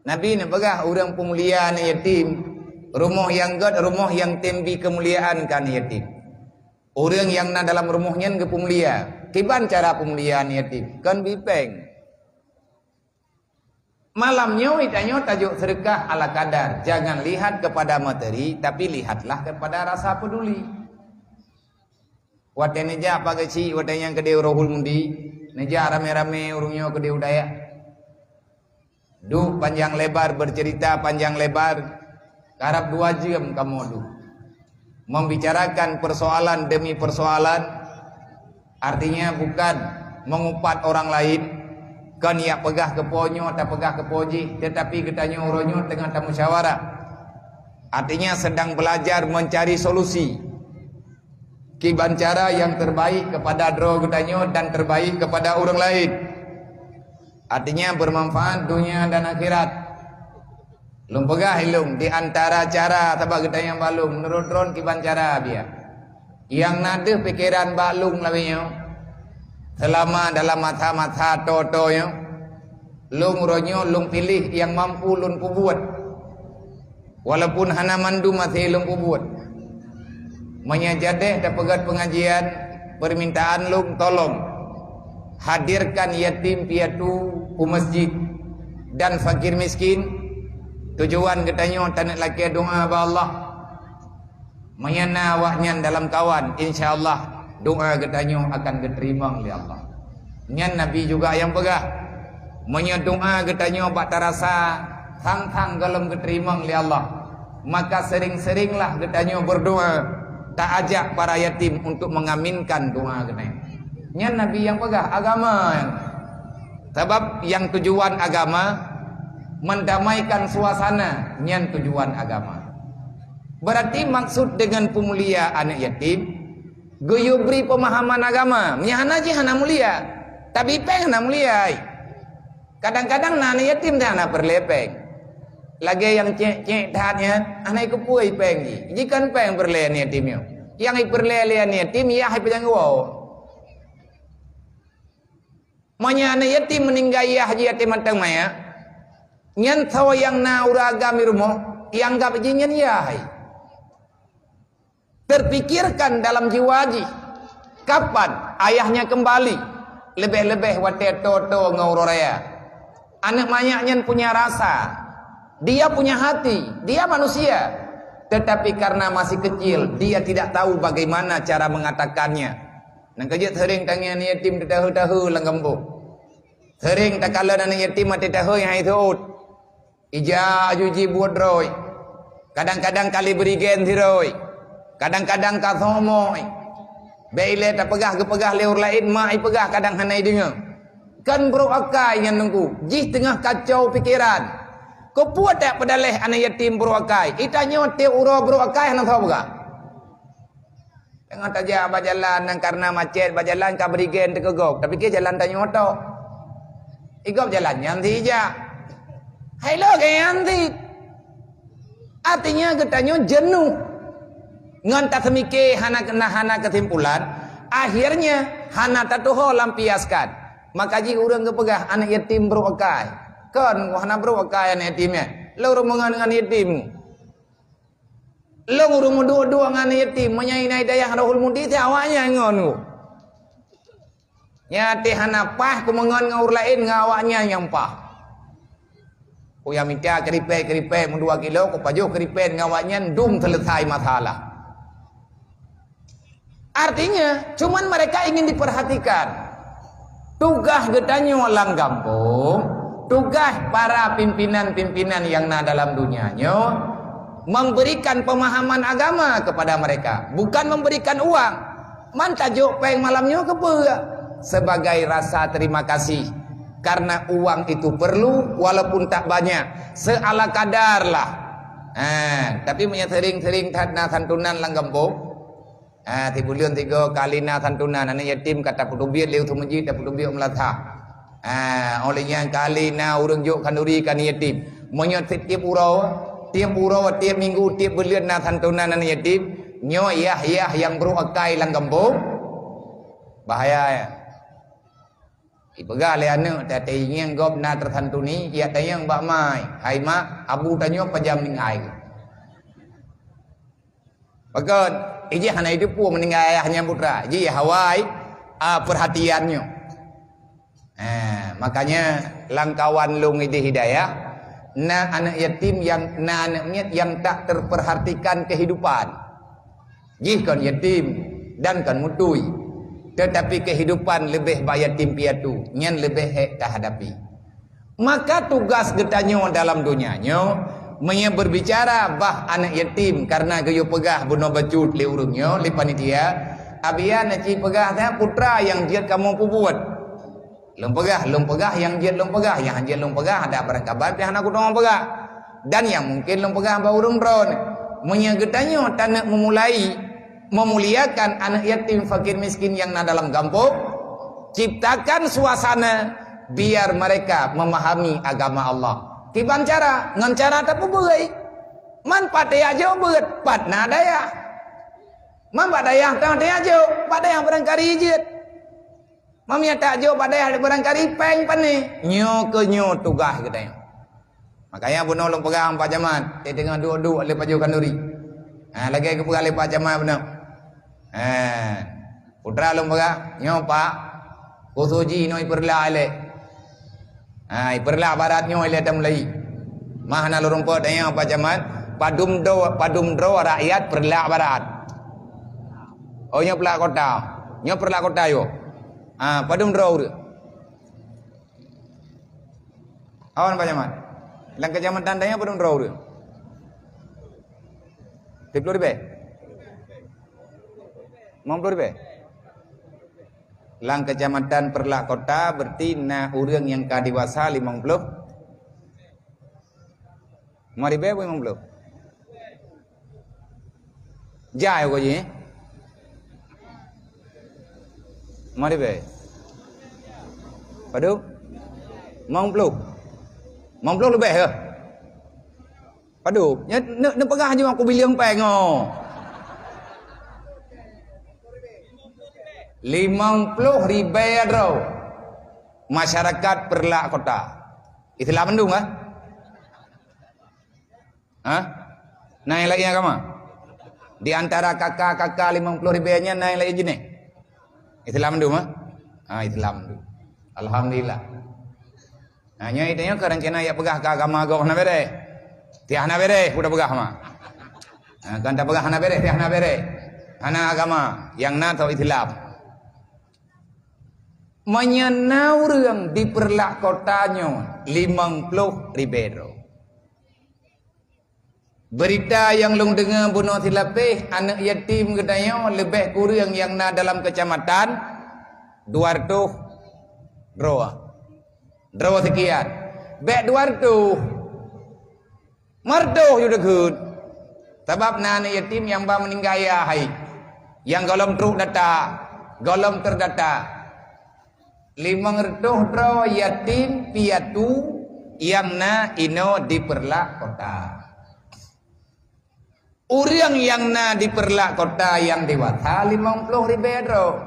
Nabi nak pegah orang pemulia anak yatim. Rumah yang god, rumah yang tembi kemuliaan kan yatim. Orang yang na dalam rumahnya ke pemulia. Kiban cara pemuliaan yatim? Kan bipeng. Malamnya itanya tajuk sedekah ala kadar. Jangan lihat kepada materi, tapi lihatlah kepada rasa peduli. Wate neja apa kecil, wate yang kedai rohul mundi, neja rame-rame urungnya kedai udaya. Duh panjang lebar bercerita panjang lebar. Karab 2 jam kamu duh. Membicarakan persoalan demi persoalan. Artinya bukan mengupat orang lain. Kan ia pegah ke ponyo atau pegah ke poji, tetapi ketanya uronyo tengah tamu musyawarah. Artinya sedang belajar mencari solusi. Kiban cara yang terbaik kepada dro ketanya dan terbaik kepada orang lain. Artinya bermanfaat dunia dan akhirat. Lung pegah ilung di antara cara tabak ketanya balung menurut dron kiban cara biar. Yang nada pikiran balung lawinya. Selama dalam mata-mata toto-nya, lung ronyo lung pilih yang mampu lung buat. Walaupun hana mandu masih lung buat. Menyajadeh dan pegat pengajian permintaan lung tolong hadirkan yatim piatu ke masjid dan fakir miskin. Tujuan katanya tanak laki doa ba Allah. Mayana wahnya dalam kawan, insyaallah doa katanya akan diterima oleh Allah. Nyan Nabi juga yang pegah. Menya doa katanya bak terasa tang-tang galam diterima oleh Allah. Maka sering-seringlah katanya berdoa. Tak ajak para yatim untuk mengaminkan doa katanya. Nyan Nabi yang pegah agama. Sebab yang tujuan agama mendamaikan suasana. Nyan tujuan agama. Berarti maksud dengan pemulia anak yatim, goyo beri pemahaman agama. Menyahana je hana mulia. Tapi peng hana mulia. Kadang-kadang anak yatim dah hana berlepeng. Lagi yang cek tahatnya, anak ikut puai peng ji. Jika peng berlean yatimnya. Yang berlean yatim, ya hai pejang wow. Manya anak yatim meninggal ya haji yatim matang maya. Nyan tahu yang na uragami rumah, yang gak bejinyan ya hai. Terpikirkan dalam jiwa haji. Kapan ayahnya kembali? Lebih-lebih wate toto ngauroraya. Anak mayaknya punya rasa. Dia punya hati. Dia manusia. Tetapi karena masih kecil, dia tidak tahu bagaimana cara mengatakannya. Nang kejut sering tangian yatim tahu-tahu lenggembuk. Sering tak kala anak yatim mati tahu yang itu. Ija ajuji buat roy. Kadang-kadang kali beri gen roy. Kadang-kadang kathomoy. Beile tak pegah ke pegah leur lain mai pegah kadang hanai dengar. Kan bro akai yang nunggu. Jih tengah kacau pikiran. Kau puat tak pedaleh anak yatim bro akai. Itanya te uro bro akai hang tahu buka. Tengah tajak berjalan nang karena macet berjalan ka beri gen tekegok. Tapi ke jalan tanya oto. Igop jalan nyanti ja. Hello ke nyanti. Artinya katanya jenuh. Ngan tak semike hana kesimpulan. Akhirnya hana tatuho lampiaskan. Maka jika orang kepegah anak yatim bro akai. Kan hana bro akai anak yatimnya. Lo rumungan dengan yatim. Lo ngurung dua-dua dengan yatim. Menyainai dayang rohul mundi ti awaknya ngon. Nyati hana pah kumengon ngaur lain ngawaknya yang pah. Ku yang minta keripet mun 2 kilo ku pajuh keripet ngawaknya dum selesai masalah. Artinya, cuman mereka ingin diperhatikan. Tugas getanya orang kampung, tugas para pimpinan-pimpinan yang na dalam dunianya, memberikan pemahaman agama kepada mereka, bukan memberikan uang. Man tajuk peng malamnya kepa sebagai rasa terima kasih. Karena uang itu perlu, walaupun tak banyak, seala kadar lah. Tapi sering-sering na santunan lang kampung. Tibulion 3 kali na santunan anak yatim kata putubiat leu tu masjid dan putubiat melatah. Olehnya kali na urang juk kanduri kan yatim. Monya tiap urau, tiap minggu, tiap bulan na santunan anak yatim. Nyo yang bro akai lang kampung. Bahaya ya. Ipegah le anak tata ingin gop na tertentu ni ia tayang bak mai. Hai mak, abu tanya pajam ningai. Pakat iji hana itu pu meninggal ayahnya putra. Iji hawai perhatiannya. Makanya langkawan lung ide hidayah na anak yatim yang na anaknya yang tak terperhatikan kehidupan. Jika yatim dan kan mutui, tetapi kehidupan lebih yatim piatu, nyan lebih tak hadapi. Maka tugas getanyo dalam dunianya menya berbicara bah anak yatim karena gayo pegah buno bacut li urungnya li panitia abian naci pegah ta putra yang jiat kamu pubuat lum pegah yang jiat lum pegah yang jiat lum pegah ada barang kabar pi anak kudong pegah dan yang mungkin lum pegah ba urung dron menya getanyo tanak memulai memuliakan anak yatim fakir miskin yang na dalam kampung, ciptakan suasana biar mereka memahami agama Allah. Tiban cara, ngan cara tak berai. Man pataya aja beut, pat na daya. Man pataya tang daya aja, pataya barangkali ijit. Mam ya tak aja pataya barangkali peng pane. Nyo ke nyo tugas katanya. Makanya buno long pegang pak jaman, tengah dua-dua le paju kanduri. Lagi ke pegang le pak jaman buno. Putra long baga nyo pak kusuji no iperla ale iperla barat nyo ile tam lai mahna lorong pot yang apa jaman padum do rakyat perla barat oh nyo perla kota yo padum do awan apa jaman lang kejaman tandanya padum do 10 ribu Mampur be. Lang kecamatan Perlak Kota berarti na urang yang kadiwasa 50. Mari be 50. Jai ko ji. Mari be. Padu. 50 lebih ke? Padu, ne pegah je aku bilang peng oh. 50 ribu masyarakat Perlak Kota. Itulah mendung ah? Naik lagi agama. Di antara kakak-kakak 50 ribunya naik lagi jenis. Itulah mendung ah? Itulah mendung. Alhamdulillah. Hanya itunya kerencana ya pegah ke agama agama na bere. Tiah na bere udah pegah mah. Kan tak pegah na bere, tiah na bere. Ana agama yang na tahu Islam. Menyenau orang di Perlak Kotanya 50 ribu. Berita yang long dengar bunuh silapih anak yatim katanya lebih kurang yang na dalam kecamatan 200 draw sekian. Bek 200 mardoh yuda good. Sebab na anak yatim yang ba meninggal ya hai. Yang golong truk data, golong terdata 500 draw yatim piatu yang na ino di Perlak Kota. Orang yang na di Perlak Kota yang dewasa 50 ribu draw.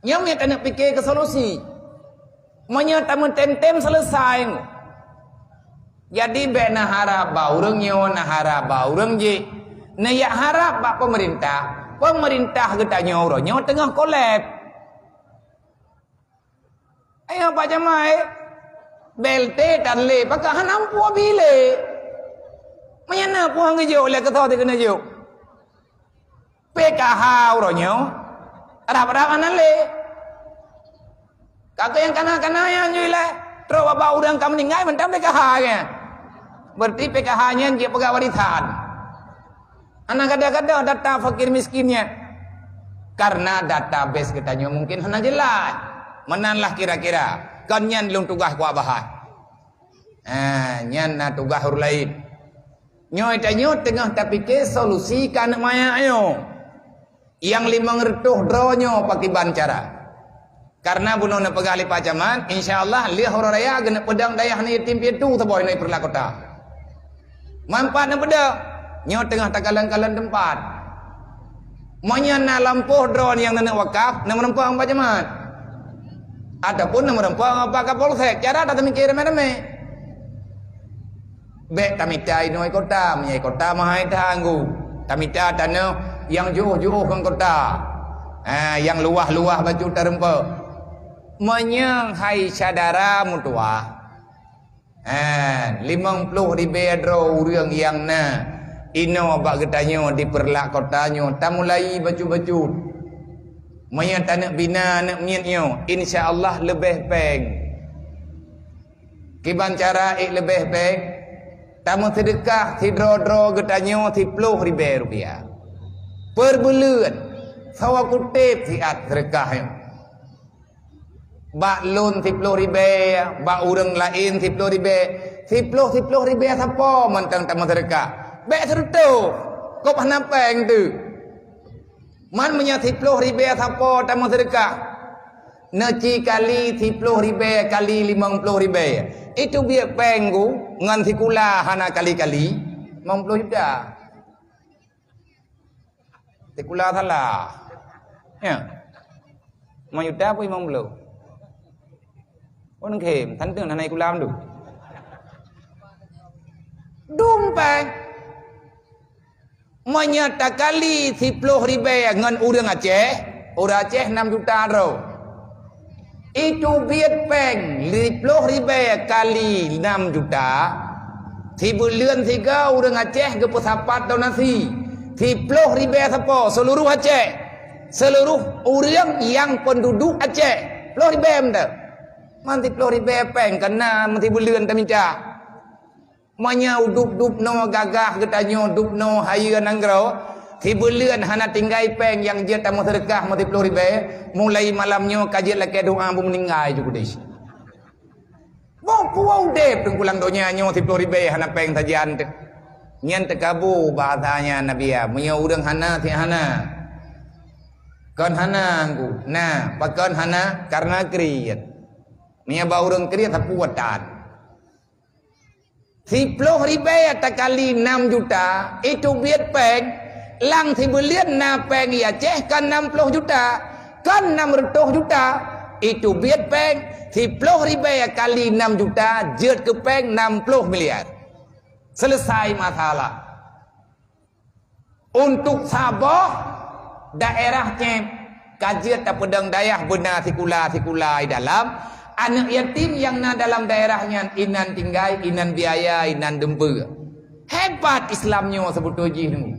Nyam ya kena fikir ke solusi. Menyata mentem selesai. Jadi be na harap baurang nyo na harap baurang je. Na ya harap bak pemerintah getanya orang nyo tengah kolap. Ayo Pak Jamai belte dan le pakai hanam puah bile menyana puah ngejo le ketau te kena jo PKH uronyo arah anan le kakak yang kana yang nyule tro bapa udang kamu ningai mentam PKH nya berarti PKH nya dia pegawai warisan anak kadang-kadang data fakir miskinnya karena database katanya mungkin hanya jelas menanlah kira-kira kan nyan lung tugas ku abah nyan na tugas hur lain nyoy tanyo tengah tapi ke solusi kan maya ayo yang 500 dronyo pakai bancara karena bunuh na pegali pacaman insyaallah li horaya gena pedang dayah ni yatim piatu taboy na Perlak Kota manfaat na pedang nyo tengah takalan-kalan tempat monya na lampuh drone yang nana wakaf na menempuh pacaman Ataupun nama rempah apa kapolsek. Cara tak mikir mana-mana. Bek tamita inoi kota, menyai kota mahai tanggu. Tamita tanah yang jauh-jauh kan kota. Yang luah-luah baju terempah. Menyang hai sadara mutua. 50 ribu dro urang yang na. Ino bak getanyo diperlak kotanya. Tamulai baju-baju. Maya tak bina nak miatnya, insya-Allah lebih peng. Kiban cara lebih peng. Tamu sedekah tidro-dro getanyo 10 ribu rupiah. Per bulan. Sawa kutip siat sedekahnya. Bak loan 10 ribu, bak urang lain 10 ribu. 10 ribu siapa mentang tamu sedekah. Bek serta. Kau pernah peng tu. Man punya 10 ribu siapa tamu sedekah. Neci kali 10 ribu kali 50 ribu. Itu biar penggu ngan sikula hana kali-kali 50 juta. Sikula salah. Ya. 1 juta pun 50. Oh nang kem, tan teng nanai kula mdu. Dum peng. Menyata kali 10 ribu ngan urang Aceh. Urang Aceh 6 juta ro. Itu biat peng 10 ribu kali 6 juta. Bulan 3 urang Aceh ke pesapat tahun nasi. 10 ribu siapa? Seluruh Aceh. Seluruh urang yang penduduk Aceh. 10 ribu mda. Man 10 ribu peng kena mesti bulan taminca. Manya udup no gagah getanyo dup no hayu nanggro tibulian hana tinggai peng yang dia tamu sedekah mati 10 ribu mulai malamnya kajian laki doa bu meninggal juga deh. Mau puau dep tengkulang donya nyo 10 ribu hana peng tajian te. Nyen tekabu bahasanya Nabi ya munya urang hana ti hana. Kon hana angku. Nah, pakon hana karena kriat. Nia ba urang kriat tapuatan. 10 ribu tak kali 6 juta itu biat peng lang bulan na peng ya Aceh kan 60 juta kan 600 juta itu biat peng 10 ribu kali 6 juta jad ke peng 60 miliar selesai masalah. Untuk Sabah daerahnya kajian tak pedang dayah benar sikula dalam anak yatim yang na dalam daerahnya inan tinggai, inan biaya, inan dempe. Hebat Islamnya sebut uji ni.